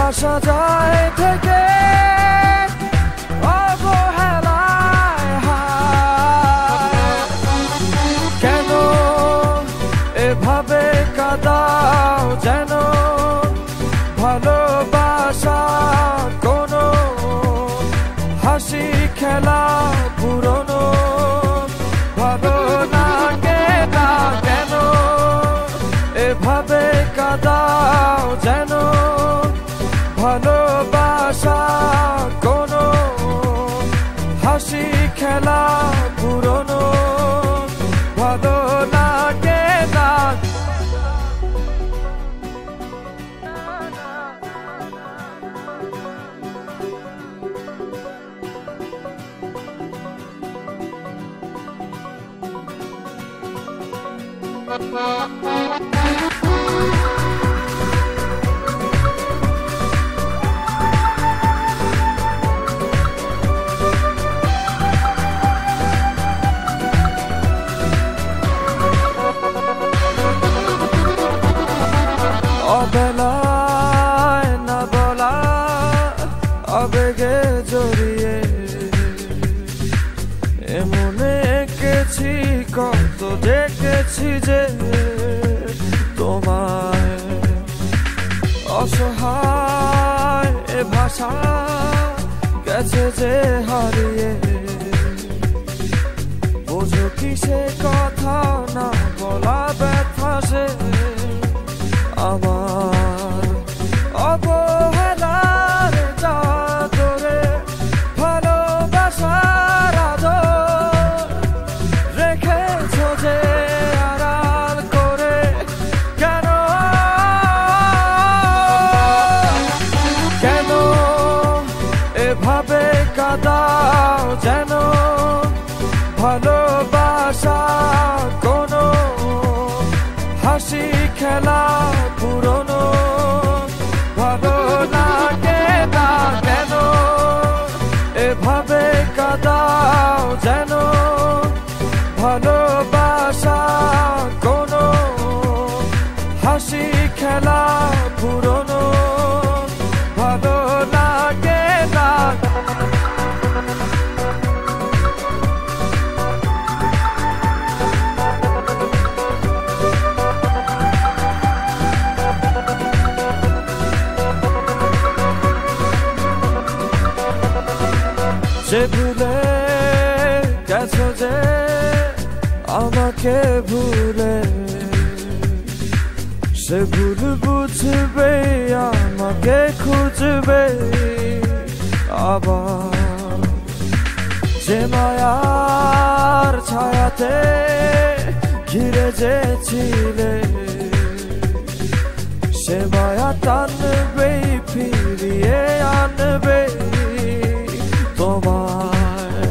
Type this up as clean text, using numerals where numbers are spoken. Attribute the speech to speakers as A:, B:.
A: আসা যায় থেকে অবহেলায় হায়। কেন এভাবে কাঁদাও যেন ভালোবাসা কোনো হাসি খেলা পুরনো ভালো লাগে না। কেন এভাবে কাঁদাও যেন ভালোবাসা কোনো হাসি খেলা পুরনো ভালো লাগে না। অবেলায় না বলা আবেগে জড়িয়ে এমনে এঁকেছি কত দেখেছি যে তোমায় অসহায় এ ভাষা গেছে যে হারিয়ে বোঝো কি সে কথা না বলা ব্যথা সে আমার অবহেলার চাদরে ভালোবাসার আদর রেখেছো যে আড়াল করে। কেন কেন এভাবে কাঁদাও যেন ভালোবাসা কোনো হাসি খেলা পুরনো ভালো লাগে না। কেন এভাবে কাঁদাও যেন ভালোবাসা কোনো হাসি খেলা পুরনো ভালো লাগে না। যে ভুলে গেছো যে আমাকে ভুলে সে ভুল বুঝবে আমাকে খুঁজবে আবার। যে মায়ার ছায়াতে ঘিরে যে ছিলে সে মায়া টানবে ফিরিয়ে আনবে তোমায়।